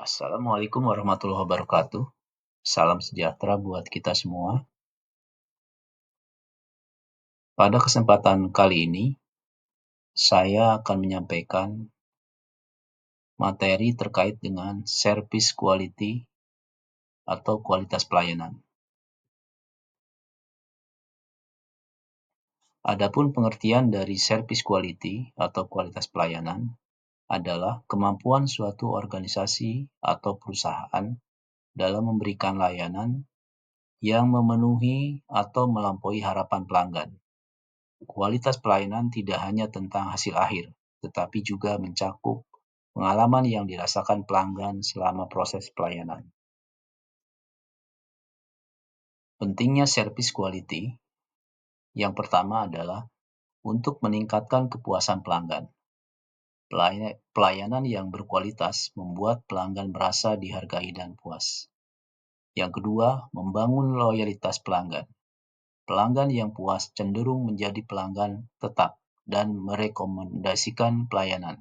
Assalamualaikum warahmatullahi wabarakatuh. Salam sejahtera buat kita semua. Pada kesempatan kali ini, saya akan menyampaikan materi terkait dengan service quality atau kualitas pelayanan. Adapun pengertian dari service quality atau kualitas pelayanan adalah kemampuan suatu organisasi atau perusahaan dalam memberikan layanan yang memenuhi atau melampaui harapan pelanggan. Kualitas pelayanan tidak hanya tentang hasil akhir, tetapi juga mencakup pengalaman yang dirasakan pelanggan selama proses pelayanan. Pentingnya service quality, yang pertama adalah untuk meningkatkan kepuasan pelanggan. Pelayanan yang berkualitas membuat pelanggan merasa dihargai dan puas. Yang kedua, membangun loyalitas pelanggan. Pelanggan yang puas cenderung menjadi pelanggan tetap dan merekomendasikan pelayanan.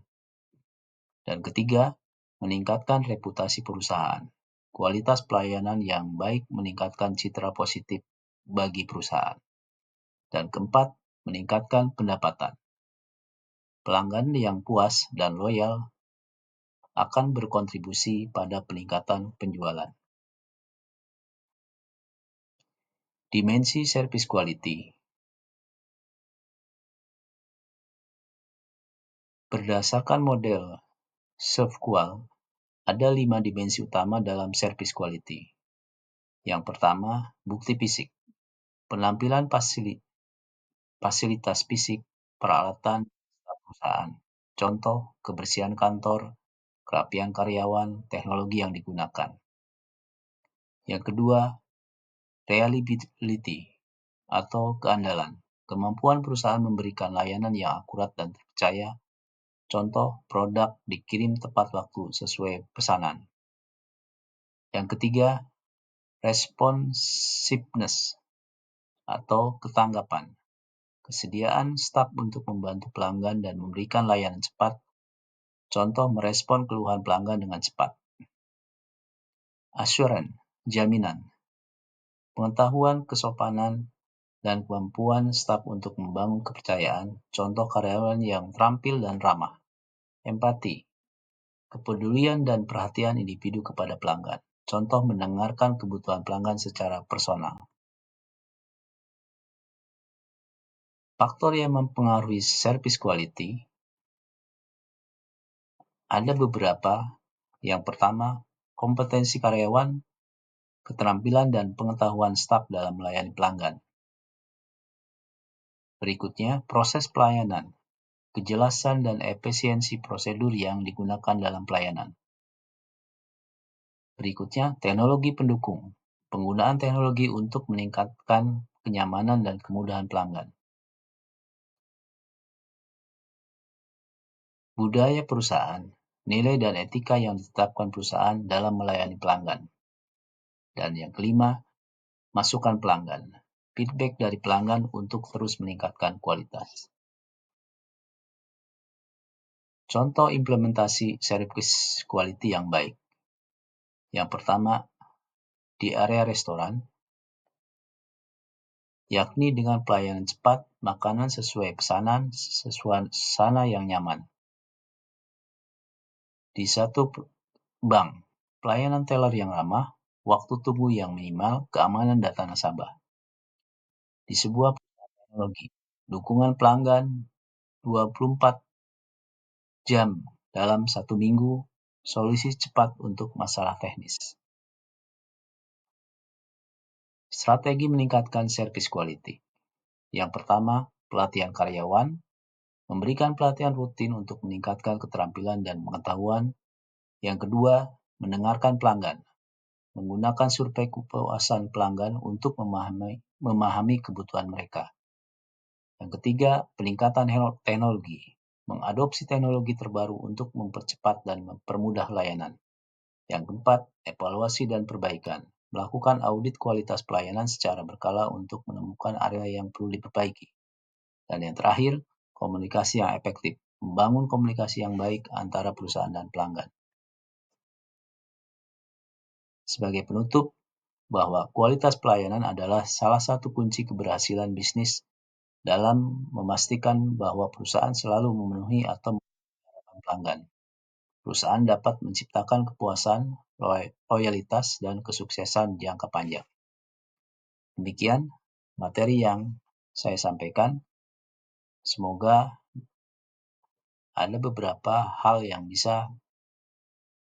Dan ketiga, meningkatkan reputasi perusahaan. Kualitas pelayanan yang baik meningkatkan citra positif bagi perusahaan. Dan keempat, meningkatkan pendapatan. Pelanggan yang puas dan loyal akan berkontribusi pada peningkatan penjualan. Dimensi service quality. Berdasarkan model ServQual, ada 5 dimensi utama dalam service quality. Yang pertama, bukti fisik. Penampilan fasilitas fisik, peralatan perusahaan. Contoh, kebersihan kantor, kerapian karyawan, teknologi yang digunakan. Yang kedua, reliability atau keandalan. Kemampuan perusahaan memberikan layanan yang akurat dan terpercaya. Contoh, produk dikirim tepat waktu sesuai pesanan. Yang ketiga, responsiveness atau ketanggapan. Kesediaan staf untuk membantu pelanggan dan memberikan layanan cepat. Contoh, merespon keluhan pelanggan dengan cepat. Assurance, jaminan. Pengetahuan, kesopanan, dan kemampuan staf untuk membangun kepercayaan. Contoh, karyawan yang terampil dan ramah. Empati, kepedulian dan perhatian individu kepada pelanggan. Contoh, mendengarkan kebutuhan pelanggan secara personal. Faktor yang mempengaruhi service quality ada beberapa. Yang pertama, kompetensi karyawan, keterampilan dan pengetahuan staf dalam melayani pelanggan. Berikutnya, proses pelayanan, kejelasan dan efisiensi prosedur yang digunakan dalam pelayanan. Berikutnya, teknologi pendukung, penggunaan teknologi untuk meningkatkan kenyamanan dan kemudahan pelanggan. Budaya perusahaan, nilai dan etika yang ditetapkan perusahaan dalam melayani pelanggan. Dan yang kelima, masukan pelanggan, feedback dari pelanggan untuk terus meningkatkan kualitas. Contoh implementasi service quality yang baik. Yang pertama, di area restoran, yakni dengan pelayanan cepat, makanan sesuai pesanan, suasana yang nyaman. Di satu bank, pelayanan teller yang ramah, waktu tunggu yang minimal, keamanan data nasabah. Di sebuah teknologi, dukungan pelanggan 24 jam dalam 1 minggu, solusi cepat untuk masalah teknis. Strategi meningkatkan service quality. Yang pertama, pelatihan karyawan, memberikan pelatihan rutin untuk meningkatkan keterampilan dan pengetahuan. Yang kedua, mendengarkan pelanggan, menggunakan survei kepuasan pelanggan untuk memahami kebutuhan mereka. Yang ketiga, peningkatan teknologi, mengadopsi teknologi terbaru untuk mempercepat dan mempermudah layanan. Yang keempat, evaluasi dan perbaikan, melakukan audit kualitas pelayanan secara berkala untuk menemukan area yang perlu diperbaiki. Dan yang terakhir, komunikasi yang efektif, membangun komunikasi yang baik antara perusahaan dan pelanggan. Sebagai penutup, bahwa kualitas pelayanan adalah salah satu kunci keberhasilan bisnis dalam memastikan bahwa perusahaan selalu memenuhi atau mengharapkan pelanggan. Perusahaan dapat menciptakan kepuasan, loyalitas, dan kesuksesan jangka panjang. Demikian materi yang saya sampaikan. Semoga ada beberapa hal yang bisa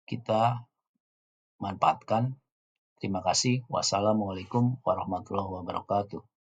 kita manfaatkan. Terima kasih. Wassalamualaikum warahmatullahi wabarakatuh.